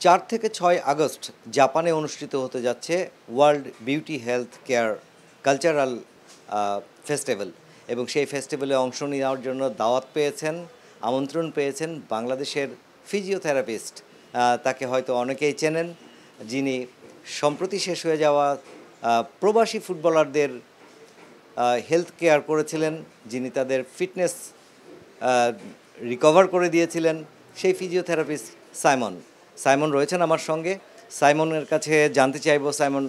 ৪ থেকে ৬ আগস্ট জাপানে অনুষ্ঠিত হতে যাচ্ছে world beauty health care cultural festival এবং সেই ফেস্টিভ্যালে অংশ নেওয়ার জন্য দাওয়াত পেয়েছেন, আমন্ত্রণ পেয়েছেন বাংলাদেশের ফিজিওথেরাপিস্ট। তাকে হয়তো অনেকেই চেনেন, যিনি সম্প্রতি শেষ হয়ে যাওয়া প্রবাসী ফুটবলারদের হেলথ কেয়ার করেছিলেন, যিনি তাদের ফিটনেস রিকভার করে দিয়েছিলেন, সেই ফিজিওথেরাপিস্ট সাইমন। সাইমন রয়েছেন আমার সঙ্গে। সাইমনের কাছে জানতে চাইবো, সাইমন,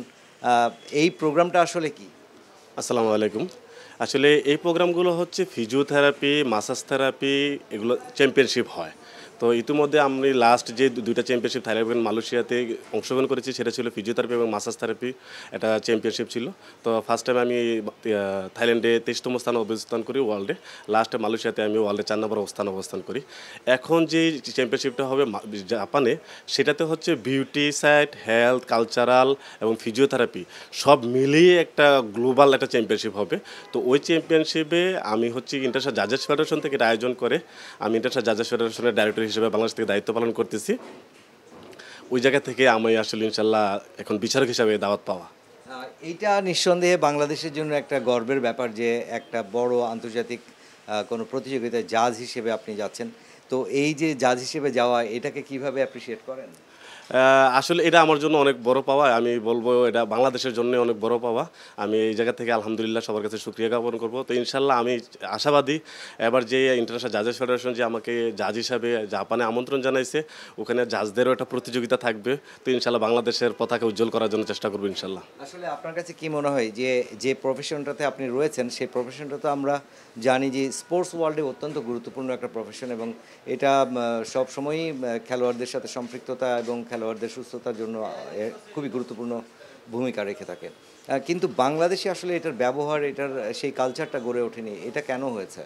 এই প্রোগ্রামটা আসলে কি? আসসালামু আলাইকুম। আসলে এই প্রোগ্রামগুলো হচ্ছে ফিজিওথেরাপি, মাসাজ থেরাপি, এগুলো চ্যাম্পিয়নশিপ হয়। তো ইতিমধ্যে আমি লাস্ট যে দুইটা চ্যাম্পিয়নশিপ থাইল্যান্ড মালয়েশিয়াতে অংশগ্রহণ করেছি, সেটা ছিল ফিজিওথেরাপি এবং মাসাজ থেরাপি একটা চ্যাম্পিয়নশিপ ছিল। তো ফার্স্ট টাইম আমি থাইল্যান্ডে 23তম স্থানে অবস্থান করি ওয়ার্ল্ডে। লাস্টে মালয়েশিয়াতে আমি ওয়ার্ল্ডে 4 নম্বর অবস্থান করি। এখন যে চ্যাম্পিয়নশিপটা হবে জাপানে, সেটাতে হচ্ছে বিউটি সাইড, হেলথ, কালচারাল এবং ফিজিওথেরাপি সব মিলিয়ে একটা গ্লোবাল একটা চ্যাম্পিয়নশিপ হবে। তো ওই চ্যাম্পিয়নশিপে আমি হচ্ছে ইন্টারন্যাশনাল জাজেস ফেডারেশন থেকে এটা আয়োজন করে, আমি ইন্টারন্যাশনাল জাজেস ফেডারেশনের ডাইরেক্টর হিসেবে বাংলাদেশ থেকে দায়িত্ব পালন করতেছি। ওই জায়গা থেকে আমি আসলে ইনশাল্লাহ এখন বিচারক হিসাবে দাওয়াত পাওয়া। এইটা নিঃসন্দেহে বাংলাদেশের জন্য একটা গর্বের ব্যাপার যে একটা বড় আন্তর্জাতিক কোনো প্রতিযোগিতায় জাজ হিসেবে আপনি যাচ্ছেন। তো এই যে জাজ হিসেবে যাওয়া, এটাকে কিভাবে অ্যাপ্রিসিয়েট করেন? আসলে এটা আমার জন্য অনেক বড় পাওয়া। আমি বলবো এটা বাংলাদেশের জন্য অনেক বড় পাওয়া। আমি এই জায়গা থেকে আলহামদুলিল্লাহ সবার কাছে শুকরিয়া জ্ঞাপন করব। তো ইনশাল্লাহ আমি আশাবাদী, এবার যে ইন্টারন্যাশনাল জাজেস ফেডারেশন যে আমাকে জাজ হিসাবে জাপানে আমন্ত্রণ জানাইছে, ওখানে জাজদেরও একটা প্রতিযোগিতা থাকবে। তো ইনশাল্লাহ বাংলাদেশের পতাকা উজ্জ্বল করার জন্য চেষ্টা করবো ইনশাল্লাহ। আসলে আপনার কাছে কি মনে হয় যে যে প্রফেশনটাতে আপনি রয়েছেন, সেই প্রফেশনটা তো আমরা জানি যে স্পোর্টস ওয়ার্ল্ডে অত্যন্ত গুরুত্বপূর্ণ একটা প্রফেশন, এবং এটা সবসময়ই খেলোয়াড়দের সাথে সম্পৃক্ততা এবং খেলোয়াড়দের সুস্থতার জন্য খুবই গুরুত্বপূর্ণ ভূমিকা রেখে থাকে। কিন্তু বাংলাদেশে আসলে এটার ব্যবহার, এটার সেই কালচারটা গড়ে ওঠেনি। এটা কেন হয়েছে?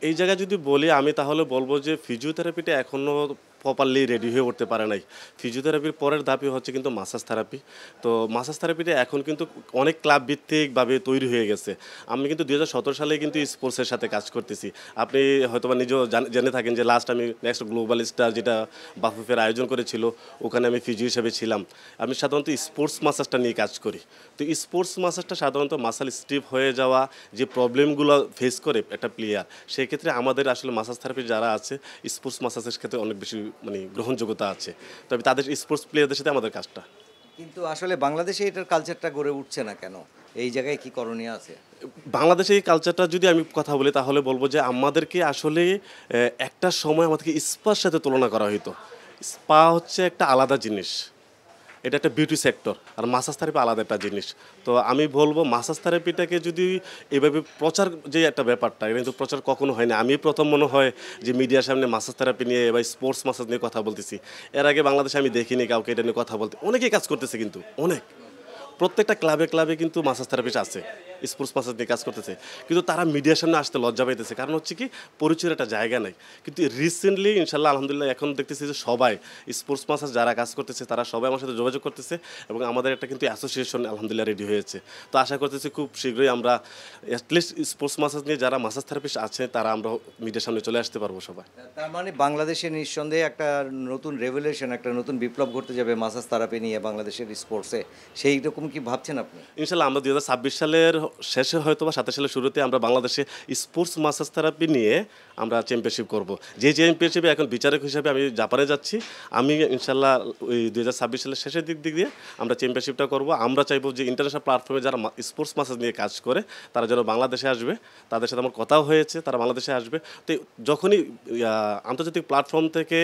এই জায়গায় যদি বলি আমি, তাহলে বলবো যে ফিজিওথেরাপিটা এখনও প্রপারলি রেডি হয়ে উঠতে পারে নাই। ফিজিওথেরাপির পরের ধাপই হচ্ছে কিন্তু মাসাজ থেরাপি। তো মাসাজ থেরাপিটা এখন কিন্তু অনেক ক্লাব ভিত্তিকভাবে তৈরি হয়ে গেছে। আমি কিন্তু 2017 সালে কিন্তু স্পোর্টসের সাথে কাজ করতেছি। আপনি হয়তোবা নিজেও জেনে থাকেন যে লাস্ট আমি নেক্সট গ্লোবাল স্টার যেটা বাফুফের আয়োজন করেছিল, ওখানে আমি ফিজিও হিসেবে ছিলাম। আমি সাধারণত স্পোর্টস মাসাজটা নিয়ে কাজ করি। তো স্পোর্টস মাসাজটা সাধারণত মাসাল স্টিফ হয়ে যাওয়া, যে প্রবলেমগুলো ফেস করে একটা প্লেয়ার, সেই ক্ষেত্রে আমাদের আসলে মাসাজ থেরাপি যারা আছে, স্পোর্টস মাসাজের ক্ষেত্রে অনেক বেশি গ্রহণযোগ্যতা আছে। তবে তাদের স্পোর্টস প্লেয়ারদের সাথে আমাদের কাজটা। কিন্তু আসলে বাংলাদেশে এটার কালচারটা গড়ে উঠছে না কেন? এই জায়গায় কি করণীয় আছে? বাংলাদেশে এই কালচারটা যদি আমি কথা বলি, তাহলে বলবো যে আমাদেরকে আসলে একটা সময় আমাদেরকে স্পার সাথে তুলনা করা হতো। স্পা হচ্ছে একটা আলাদা জিনিস, এটা একটা বিউটি সেক্টর, আর মাসাজ থেরাপি আলাদা একটা জিনিস। তো আমি বলবো মাসাজ থেরাপিটাকে যদি এভাবে প্রচার, যে একটা ব্যাপারটা, এটা কিন্তু প্রচার কখনো হয় না। আমি প্রথম মনে হয় যে মিডিয়ার সামনে মাসাজ থেরাপি নিয়ে বা স্পোর্টস মাসাজ নিয়ে কথা বলতেছি। এর আগে বাংলাদেশে আমি দেখিনি কাউকে এটা নিয়ে কথা বলতে। অনেকেই কাজ করতেছে, কিন্তু অনেক, প্রত্যেকটা ক্লাবে ক্লাবে কিন্তু মাসাজ থেরাপিস্ট আছে, স্পোর্টস মাসাজ নিয়ে কাজ করতেছে, কিন্তু তারা মিডিয়ার সামনে আসতে লজ্জা পাইতেছে। কারণ হচ্ছে কি, পরিচয়ের একটা জায়গা নাই। কিন্তু রিসেন্টলি ইনশাল্লাহ আলহামদুলিল্লাহ এখন দেখতেছি যে সবাই স্পোর্টস মাসাজ যারা কাজ করতেছে, তারা সবাই আমার সাথে যোগাযোগ করতেছে, এবং আমাদের একটা কিন্তু অ্যাসোসিয়েশন আলহামদুলিল্লাহ রেডি হয়েছে। তো আশা করতেছি খুব শীঘ্রই আমরা অ্যাটলিস্ট স্পোর্টস মাসাজ নিয়ে যারা মাসাজ থেরাপিস্ট আছে, তারা আমরা মিডিয়ার সামনে চলে আসতে পারবো সবাই। তার মানে বাংলাদেশে নিঃসন্দেহে একটা নতুন রেভলিউশন, একটা নতুন বিপ্লব ঘটতে যাবে মাসাজ থেরাপি নিয়ে বাংলাদেশের স্পোর্টসে। সেই রকম কি ভাবছেন আপনি? ইনশাল্লাহ আমরা 2026 সালের শেষে হয়তো বা 27 সালের শুরুতে আমরা বাংলাদেশে স্পোর্টস মাসাজ থেরাপি নিয়ে আমরা চ্যাম্পিয়নশিপ করব। যে চ্যাম্পিয়নশিপে এখন বিচারক হিসেবে আমি জাপানে যাচ্ছি, আমি ইনশাল্লাহ ওই 2026 সালের শেষের দিক দিয়ে আমরা চ্যাম্পিয়নশিপটা করব। আমরা চাইবো যে ইন্টারন্যাশনাল প্ল্যাটফর্মে যারা স্পোর্টস মাসাজ নিয়ে কাজ করে, তারা যেন বাংলাদেশে আসবে। তাদের সাথে আমার কথাও হয়েছে, তারা বাংলাদেশে আসবে। তো যখনই আন্তর্জাতিক প্ল্যাটফর্ম থেকে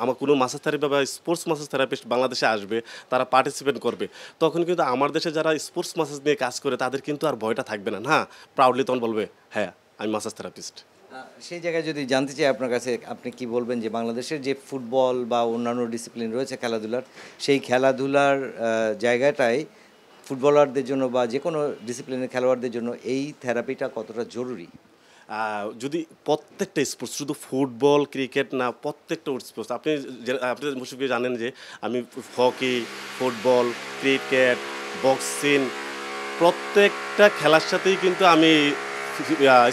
আমার কোনো মাসাজ থেরাপি বা স্পোর্টস মাসাজ থেরাপিস্ট বাংলাদেশে আসবে, তারা পার্টিসিপেট করবে, তখন কিন্তু আমার দেশে যারা স্পোর্টস মাসাজ নিয়ে কাজ করে, তাদের কিন্তু আর ভয়টা থাকবে না। না, প্রাউডলি তখন বলবে, হ্যাঁ আমি মাসাজ থেরাপিস্ট। সেই জায়গায় যদি জানতে চাই আপনার কাছে, আপনি কি বলবেন যে বাংলাদেশের যে ফুটবল বা অন্যান্য ডিসিপ্লিন রয়েছে খেলাধুলার, সেই খেলাধুলার জায়গাটায় ফুটবলারদের জন্য বা যে কোনো ডিসিপ্লিনের খেলোয়াড়দের জন্য এই থেরাপিটা কতটা জরুরি? যদি প্রত্যেকটা স্পোর্টস, শুধু ফুটবল ক্রিকেট না, প্রত্যেকটা স্পোর্টস, আপনি মুশফিক জানেন যে আমি হকি, ফুটবল, ক্রিকেট, বক্সিং, প্রত্যেকটা খেলার সাথেই কিন্তু আমি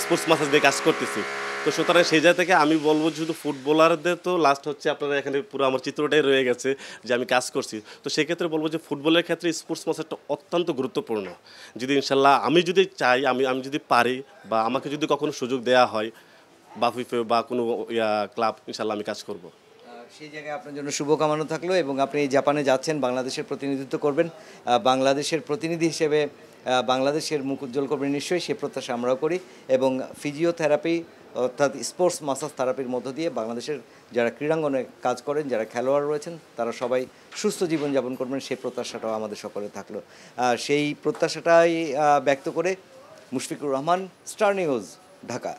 স্পোর্টস মাসাজ নিয়ে কাজ করতেছি। তো সুতরাং সেই জায়গা থেকে আমি বলবো শুধু ফুটবলারদের তো লাস্ট হচ্ছে আপনারা এখানে পুরো আমার চিত্রটাই রয়ে গেছে যে আমি কাজ করছি। তো সেক্ষেত্রে বলবো যে ফুটবলের ক্ষেত্রে স্পোর্টস মাস্টারটা অত্যন্ত গুরুত্বপূর্ণ। যদি ইনশাল্লাহ আমি যদি চাই, আমি যদি পারি, বা আমাকে যদি কখনো সুযোগ দেওয়া হয় বা ফিফে বা কোনো ক্লাব, ইনশাল্লাহ আমি কাজ করব। সেই জায়গায় আপনার জন্য শুভকামনা থাকলো এবং আপনি জাপানে যাচ্ছেন, বাংলাদেশের প্রতিনিধিত্ব করবেন, বাংলাদেশের প্রতিনিধি হিসেবে বাংলাদেশের মুখ উজ্জ্বল করবেন নিশ্চয়ই, সে প্রত্যাশা আমরাও করি। এবং ফিজিওথেরাপি অর্থাৎ স্পোর্টস মাসাজ থেরাপির মধ্য দিয়ে বাংলাদেশের যারা ক্রীড়াঙ্গনে কাজ করেন, যারা খেলোয়াড় রয়েছেন, তারা সবাই সুস্থ জীবনযাপন করবেন, সেই প্রত্যাশাটাও আমাদের সকলের থাকলো। সেই প্রত্যাশাটাই ব্যক্ত করে মুশফিকুর রহমান, স্টার নিউজ, ঢাকা।